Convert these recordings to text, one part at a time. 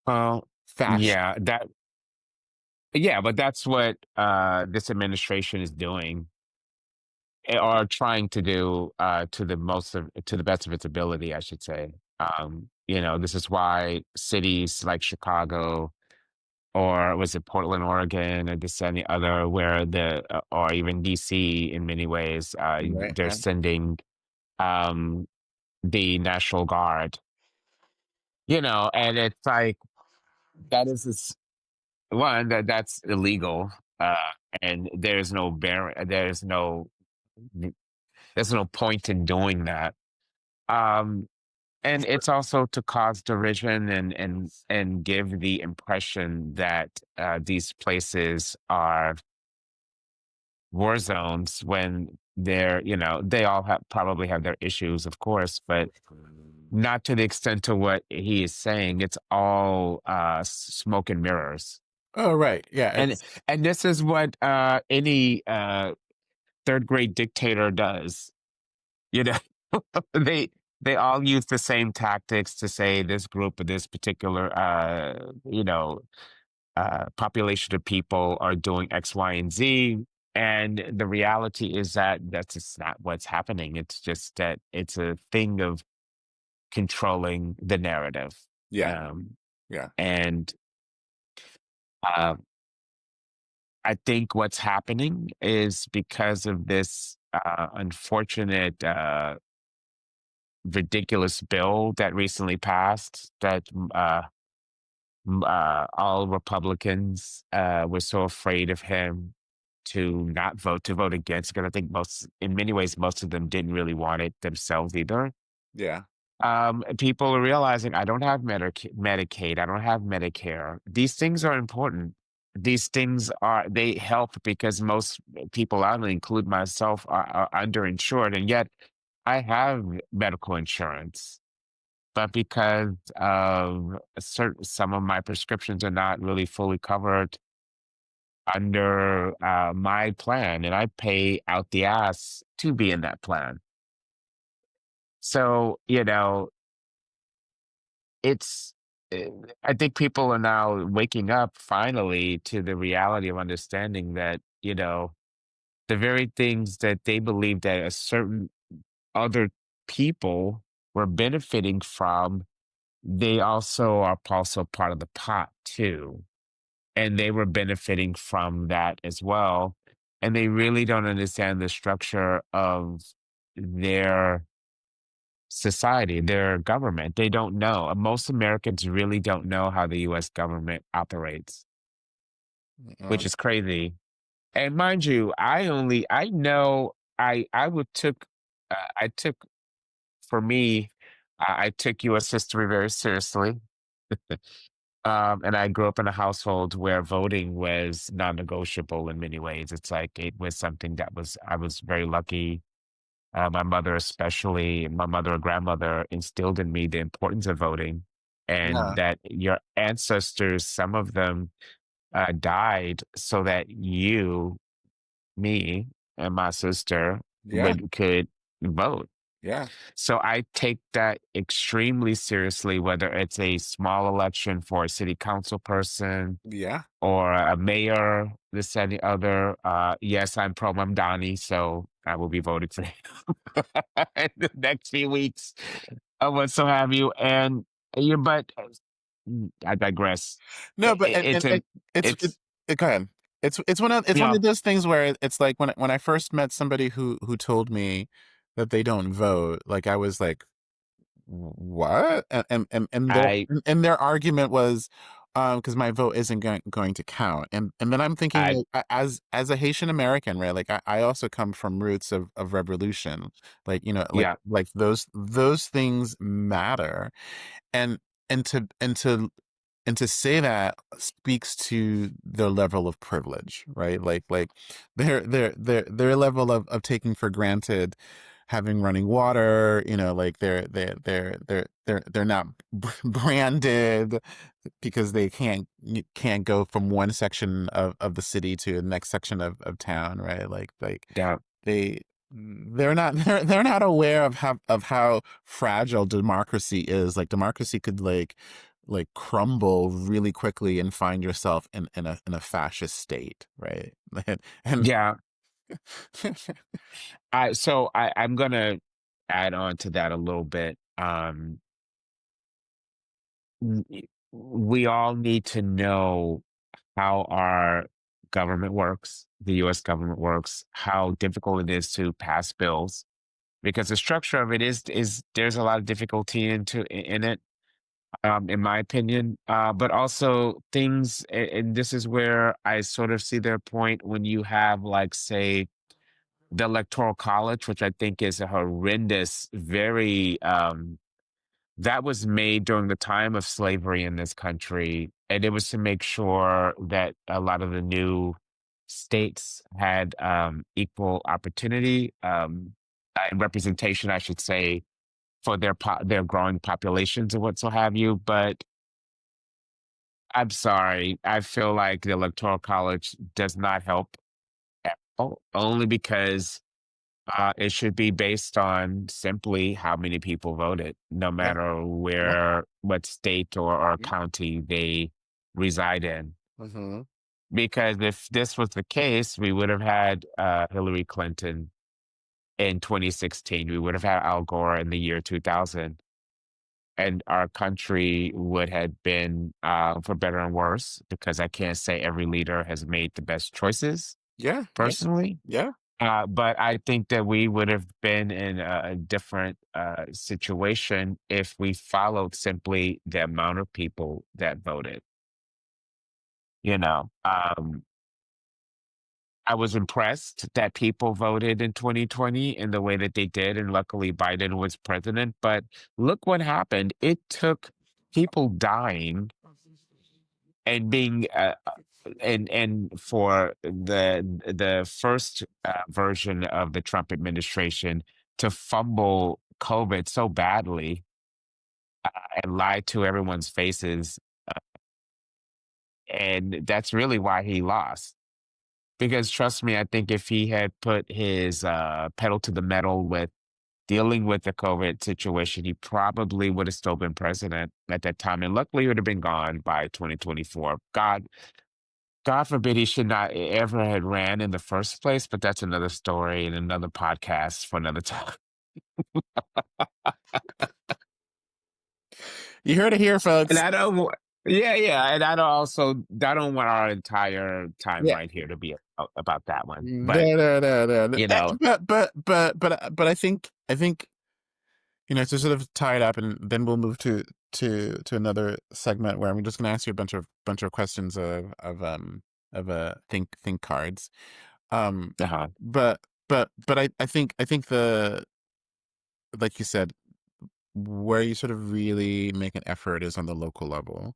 Well, fashion. yeah, but that's what this administration is doing, or trying to do, to the best of its ability, I should say. This is why cities like Chicago, or was it Portland, Oregon, or this and the other, where or even DC in many ways, Right, they're right. sending um, the National Guard, and it's like, that is this one, that's illegal, uh, and there's no point in doing that. Um, and it's also to cause derision, and give the impression that these places are war zones, when they all probably have their issues, of course, but not to the extent to what he is saying. It's all smoke and mirrors. Oh, right. Yeah, And it's and this is what any third grade dictator does. You know, they they all use the same tactics to say this group of this particular population of people are doing X, Y, and Z. And the reality is that that's just not what's happening. It's just that it's a thing of controlling the narrative. yeah, Um, yeah, and uh, I think what's happening is because of this unfortunate, ridiculous bill that recently passed, that all Republicans were so afraid of him to not vote, to vote against, because I think in many ways, most of them didn't really want it themselves either. yeah, People are realizing, I don't have Medicaid, I don't have Medicare. These things are important. They help, because most people, I don't include myself, are underinsured, and yet I have medical insurance. But because of some of my prescriptions are not really fully covered under my plan, and I pay out the ass to be in that plan. So, it's eh, I think people are now waking up finally to the reality of understanding that, the very things that they believed that a certain other people were benefiting from, they also part of the pot too. And they were benefiting from that as well. And they really don't understand the structure of their society, their government. They don't know. Most Americans really don't know how the US government operates, uh, which is crazy. And mind you, I know, I would took, I took, for me, I took US history very seriously. And I grew up in a household where voting was non-negotiable in many ways. It's like it was something I was very lucky. My mother, especially my mother or grandmother, instilled in me the importance of voting, and yeah, that your ancestors, some of them, died so that me, and my sister yeah, could vote. yeah, So I take that extremely seriously, whether it's a small election for a city council person yeah. or a mayor, this and the other. Yes, I'm pro Mamdani, so I will be voting for him in the next few weeks, what so have you. And but I digress. No, but it's it, It's go ahead. It's you one know of those things where it's like when I first met somebody who told me that they don't vote, like I was like, what? I And their argument was because my vote isn't going to count. And then I'm thinking I like as a Haitian American, right? Like I also come from roots of revolution. Like, yeah, like those things matter. And and to and to and to say that speaks to their level of privilege, right? Like their level of taking for granted having running water, like they're not branded because they can't go from one section of the city to the next section of town, right? Like yeah, they they're not aware of how fragile democracy is. Like democracy could like like crumble really quickly and find yourself in a fascist state, right? And Yeah. I'm gonna add on to that a little bit. We all need to know how our government works, the US government works, how difficult it is to pass bills, because the structure of it is there's a lot of difficulty in it, in my opinion. But also things, and this is where I sort of see their point when you have, like, say, the Electoral College, which I think is a horrendous, very that was made during the time of slavery in this country, and it was to make sure that a lot of the new states had equal opportunity and representation, I should say, for their growing populations and what so have you. But I'm sorry, I feel like the Electoral College does not help at all, only because it should be based on simply how many people voted, no yeah, matter yeah, what state or yeah. county they reside in. Hmm. Because if this was the case, we would have had Hillary Clinton in 2016. We would have had Al Gore in the year 2000. And our country would have been, for better and worse, because I can't say every leader has made the best choices Yeah, yeah, personally. yeah. But I think that we would have been in a different situation if we followed simply the amount of people that voted. You know, I was impressed that people voted in 2020 in the way that they did, and luckily Biden was president. But look what happened. It took people dying and being and for the first version of the Trump administration to fumble COVID so badly and lie to everyone's faces, and that's really why he lost. Because trust me, I think if he had put his pedal to the metal with dealing with the COVID situation, he probably would have still been president at that time, and luckily he would have been gone by 2024. God forbid he should not ever had ran in the first place, but that's another story and another podcast for another time. You heard it here, And folks. I don't, yeah, yeah, and I don't want our entire time Yeah. right here to be about that one. But No, no, no, no, no. you know, But I think to sort of tie it up, and then we'll move to another segment where I'm just going to ask you a bunch of questions of think cards. Um, uh-huh. but I think the like you said, where you sort of really make an effort is on the local level.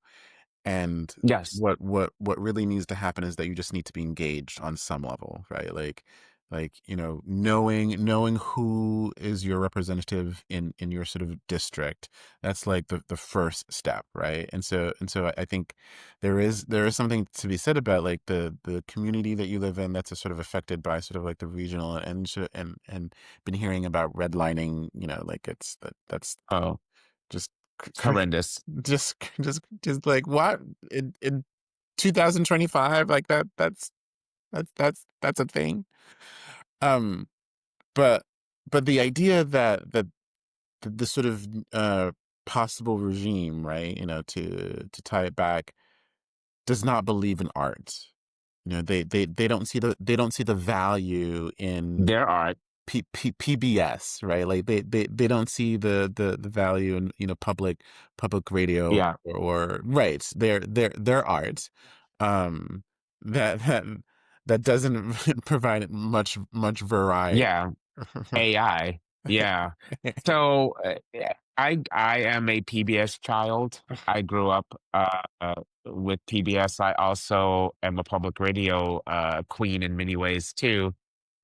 And Yes, what really needs to happen is that you just need to be engaged on some level, right? Like knowing who is your representative in your sort of district. That's like the first step, right? And so I think there is something to be said about like the community that you live in that's sort of affected by sort of like the regional and been hearing about redlining, like that's oh, just horrendous. just like what in 2025, like that's a thing. um but but the idea that the sort of possible regime, right, to tie it back, does not believe in art. They don't see the value in There are, PBS, right? Like they don't see the value in public radio, yeah, or right, their art, um that that doesn't provide much variety. yeah, AI, yeah. So I am a PBS child. I grew up with PBS. I also am a public radio queen in many ways too,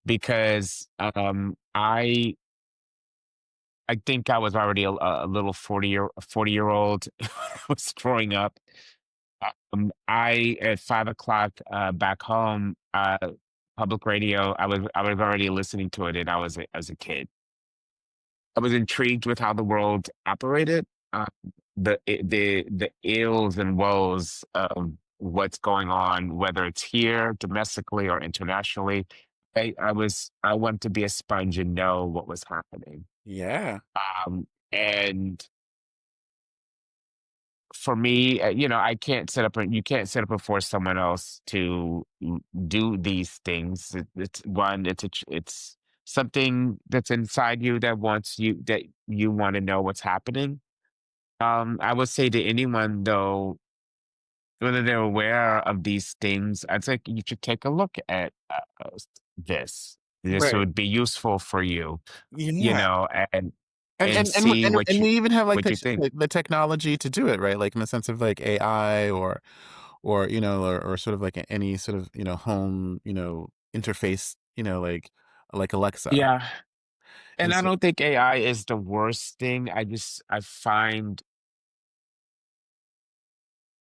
because I think I was already a little 40-year old when I was growing up. I at 5 o'clock back home, public radio. I was already listening to it, and I was as a kid. I was intrigued with how the world operated. the ills and woes of what's going on, whether it's here domestically or internationally. I want to be a sponge and know what was happening. Yeah. And for me, I can't set up a you can't set up and force someone else to do these things. It's one, it's something that's inside you that you want to know what's happening. I would say to anyone though, whether they're aware of these things, I think you should take a look at this. This Right. would be useful for you, you Yeah. know, and And and and and see and we even have like what you think. the technology to do it, right? Like in the sense of like AI or or sort of like any sort of home interface, like Alexa. Yeah. And And I so, don't think AI is the worst thing. I find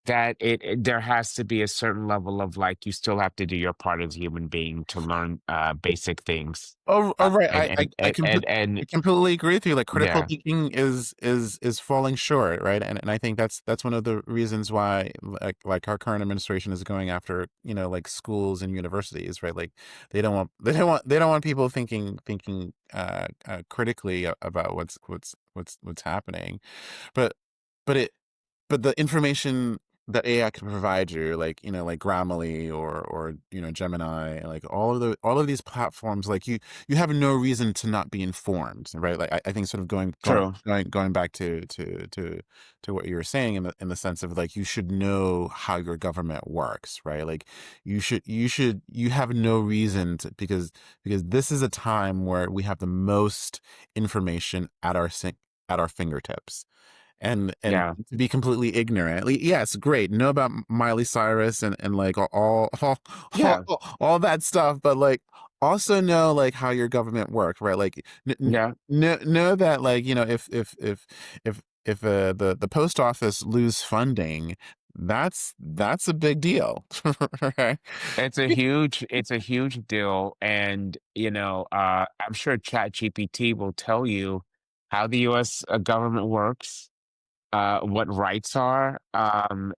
that there has to be a certain level of like you still have to do your part as a human being to learn basic things. oh, right. And I completely agree with you. Like critical yeah, thinking is falling short, right? And I think that's one of the reasons why like our current administration is going after like schools and universities, right? Like they don't want people thinking critically about what's happening. But but it but the information that AI can provide you, like like Grammarly or Gemini, like all of these platforms, like you have no reason to not be informed, right? Like I think sort of true. going back to what you were saying in the sense of like you should know how your government works, right? Like you have no reason to because this is a time where we have the most information at our fingertips and Yeah. to be completely ignorant. Yes, great. Know about Miley Cyrus and like Yeah. all that stuff, but like also know like how your government works, right? Like Yeah. know that like if the post office lose funding, that's a big deal, right? It's a huge deal. And, I'm sure ChatGPT will tell you how the US government works, what rights are,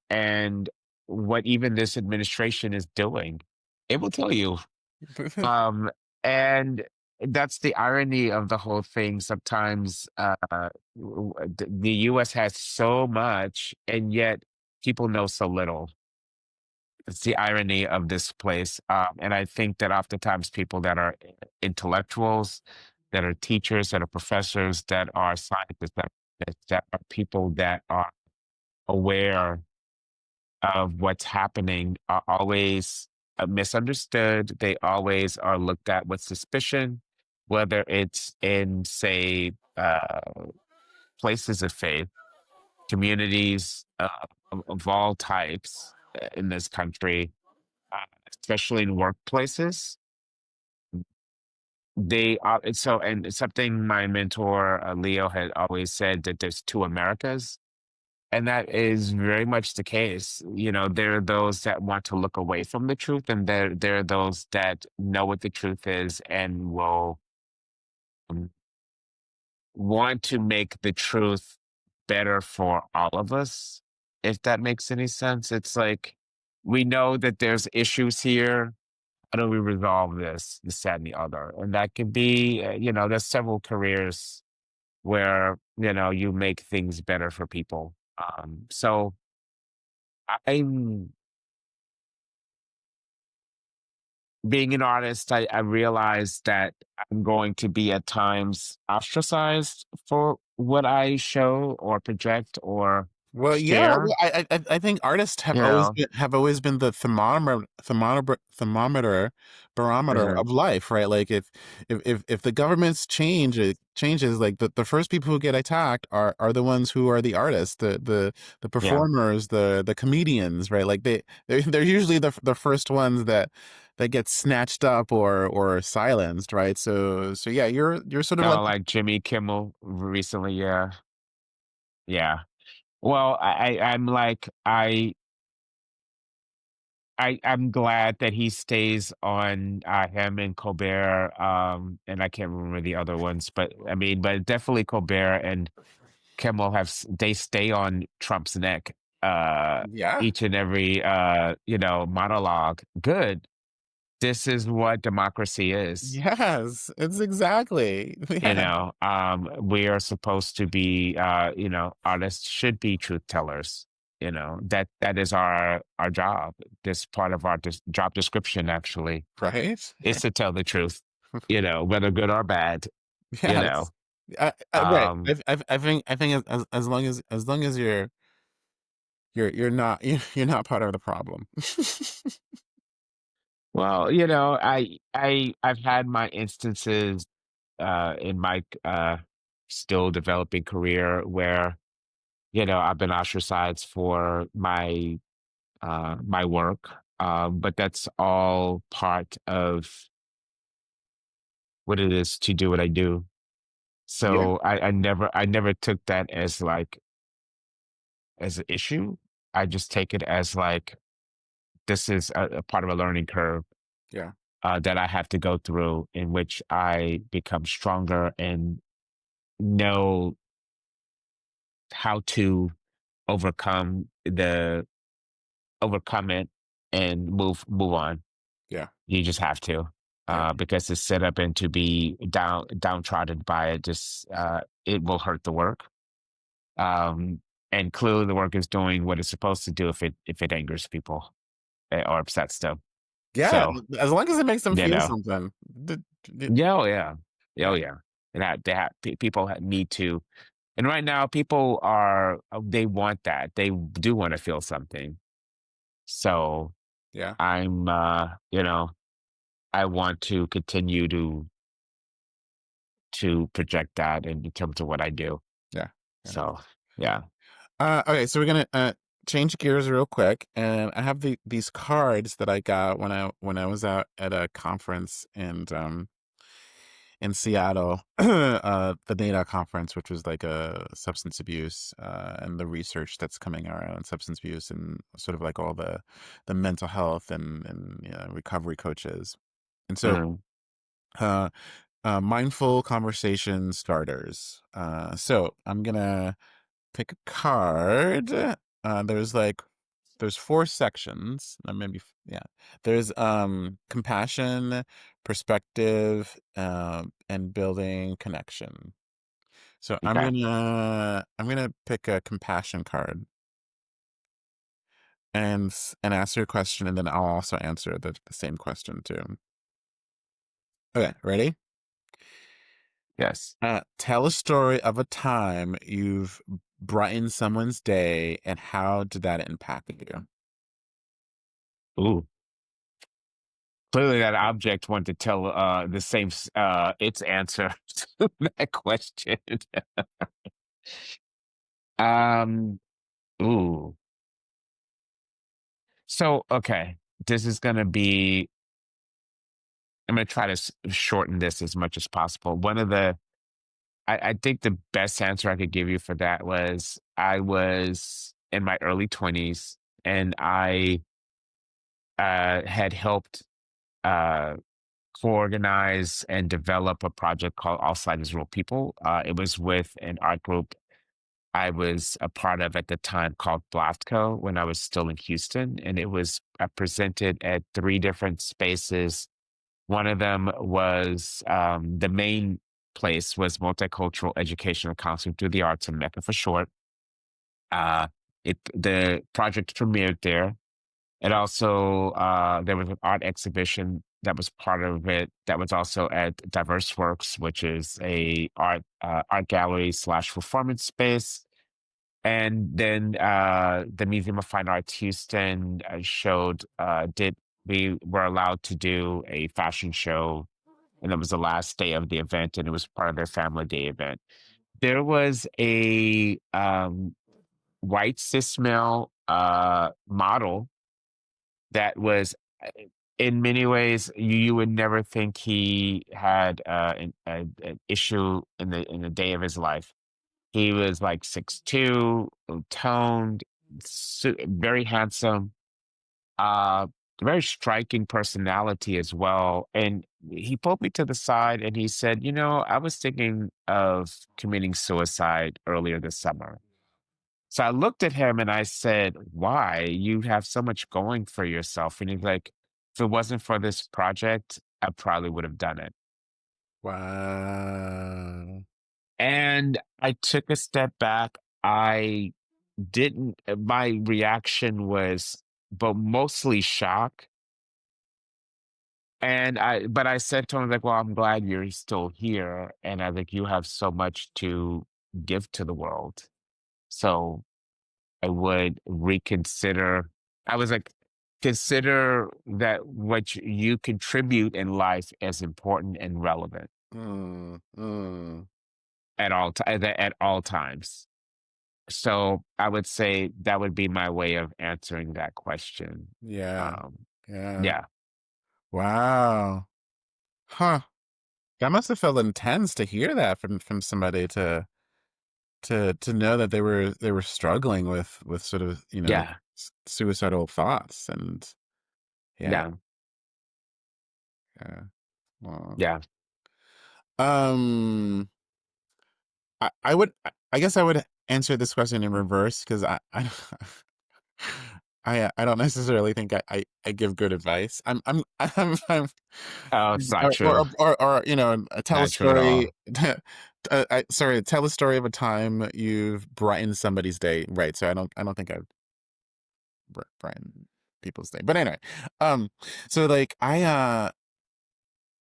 and what even this administration is doing. It will tell you. Um, and that's the irony of the whole thing. Sometimes the US has so much, and yet people know so little. It's the irony of this place. And I think that oftentimes people that are intellectuals, that are teachers, that are professors, that are scientists, that are people that are aware of what's happening are always misunderstood. They always are looked at with suspicion, whether it's in, say, places of faith, communities of all types in this country, uh, especially in workplaces. They are and it's something my mentor Leo had always said that there's two Americas. And that is very much the case. There are those that want to look away from the truth, and there are those that know what the truth is and will um, want to make the truth better for all of us, if that makes any sense. It's like we know that there's issues here. How do we resolve this, that, and the other? And that can be, there's several careers where, you make things better for people. So I'm being an artist, I realize that I'm going to be at times ostracized for what I show or project or Well, yeah, share. I think artists You know, have always been the thermometer barometer mhm, of life, right? Like if the government's changes, like the first people who get attacked are the ones who are the artists, the yeah. performers, the comedians, right? Like they're usually the first ones that get snatched up or silenced, right? So yeah, you're sort of Kind like of like Jimmy Kimmel recently. Yeah, yeah. Well, I'm like I'm glad that he stays on him and Colbert. And I can't remember the other ones, but I mean, but definitely Colbert and Kimmel they stay on Trump's neck, uh, Yeah. each and every, monologue. Good. This is what democracy is. Yes, it's exactly. Yeah. We are supposed to be, artists should be truth tellers. That is our job. This part of our job description actually Right? is to tell the truth, whether good or bad, you know. Yes. Right. Um, I think as long as you're not you're not part of the problem. well, I've had my instances in my still developing career where, I've been ostracized for my work. But that's all part of what it is to do what I do. Yeah, So I never took that as like as an issue. I just take it as like this is a part of a learning curve yeah, that I have to go through, in which I become stronger and know how to overcome overcome it and move on. yeah, You just have to, yeah, because to sit up and to be downtrodden by it, just it will hurt the work. And clearly, the work is doing what it's supposed to do if it angers people, or upsets them. yeah. So As long as it makes them you feel know, something. yeah, oh yeah, oh Yeah, yeah. People need to, and right now people are they want that. They do want to feel something. So yeah, I'm, I want to continue to project that in terms of what I do. yeah, yeah. So, yeah. Okay, so we're gonna change gears real quick, and I have these cards that I got when I was out at a conference in Seattle, the NADA conference, which was like a substance abuse and the research that's coming around substance abuse and sort of like all the mental health and recovery coaches. And so, Mm, uh, mindful conversation starters. So I'm gonna pick a card. There's four sections, maybe yeah. There's compassion, perspective, and building connection. So okay. I'm gonna pick a compassion card and answer your question, and then I'll also answer the same question too. Okay, ready? Yes. Tell a story of a time you've brightened someone's day, and how did that impact you? Ooh. Clearly that object wanted to tell the same its answer to that question. Um, ooh. So, okay. This is gonna be I'm gonna try to shorten this as much as possible. I think the best answer I could give you for that was I was in my early 20s, and I had helped uh, co-organize and develop a project called All Sight is Real People. It was with an art group I was a part of at the time called Blastco when I was still in Houston, and it was presented at three different spaces. One of them was the main place was multicultural educational counseling through the arts, and Mecca for short. Uh, the project premiered there. It also there was an art exhibition that was part of it that was also at Diverse Works, which is a art gallery slash performance space. And then the Museum of Fine Arts Houston showed did we were allowed to do a fashion show, and that was the last day of the event, and it was part of their Family Day event. There was a white cis male model that was in many ways you would never think he had an issue in the day of his life. He was like 6'2", toned, very handsome. very striking personality as well. And he pulled me to the side and he said, "You know, I was thinking of committing suicide earlier this summer." So I looked at him and I said, "Why? You have so much going for yourself." And he's like, "If it wasn't for this project, I probably would have done it." Wow. And I took a step back. I didn't, my reaction was, but mostly shock. But I said to him, like, well, I'm glad you're still here. And I think you have so much to give to the world. So I would reconsider. I was like, consider that what you contribute in life as important and relevant Mm, mm. at all times. So I would say that would be my way of answering that question. Yeah. Um, Yeah. yeah, Wow. Huh. That must have felt intense to hear that from somebody to know that they were struggling with sort of, yeah, suicidal thoughts and yeah. yeah, Yeah. Well, yeah. um I guess I would answer this question in reverse because I don't necessarily think I give good advice. I'm Oh, it's not true. or tell a Not true at story. all. Sorry, tell a story of a time you've brightened somebody's day. Right. So I don't think I've brightened people's day. But anyway, um, so like I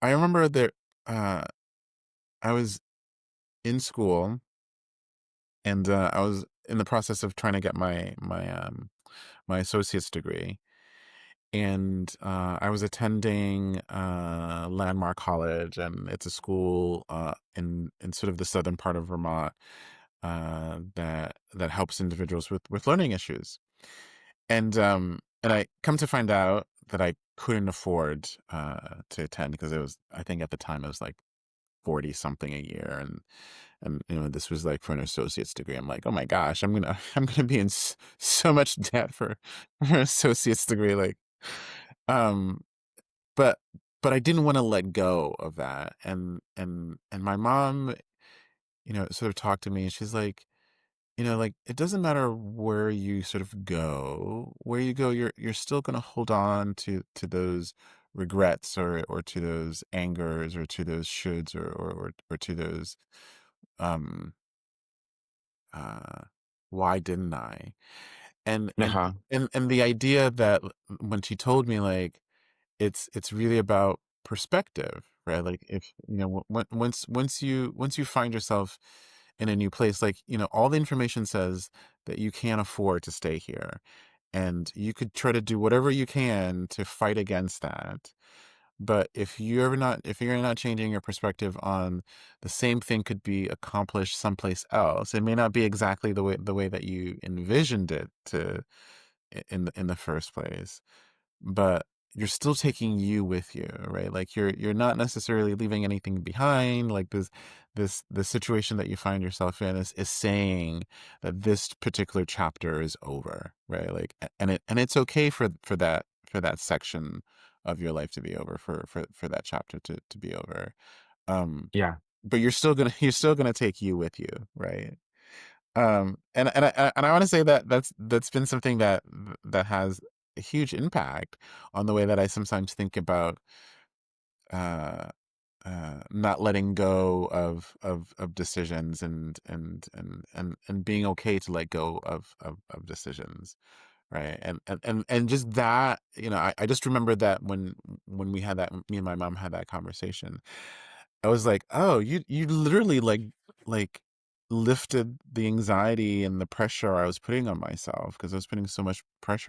remember that uh I was in school and I was in the process of trying to get my associate's degree. And I was attending Landmark College, and it's a school in sort of the southern part of Vermont that helps individuals with learning issues. And I come to find out that I couldn't afford to attend because it was, I think at the time it was like 40 something a year, and this was like for an associate's degree. I'm like, oh my gosh, I'm gonna be in so much debt for an associate's degree, like. Um, but but I didn't want to let go of that. And my mom, sort of talked to me, and she's like, like it doesn't matter where you sort of go, where you go, you're still gonna hold on to those regrets or to those angers or to those shoulds or to those um uh why didn't I? And and Uh-huh. and the idea that when she told me, like, it's really about perspective, right? Like, if once you find yourself in a new place, like, all the information says that you can't afford to stay here, and you could try to do whatever you can to fight against that. But if you're not changing your perspective on the same thing could be accomplished someplace else, it may not be exactly the way that you envisioned it to in the first place, but you're still taking you with you, right? Like, you're not necessarily leaving anything behind. Like, this situation that you find yourself in is saying that this particular chapter is over, right? Like, and it's okay for that section of your life to be over, for that chapter to be over. Um, Yeah, but you're still gonna take you with you, right? And I want to say that that's been something that has a huge impact on the way that I sometimes think about uh, not letting go of decisions, and being okay to let go of decisions, right? And just that, I just remember that when we had that, me and my mom had that conversation. I was like, "Oh, you literally, like lifted the anxiety and the pressure I was putting on myself, because I was putting so much pressure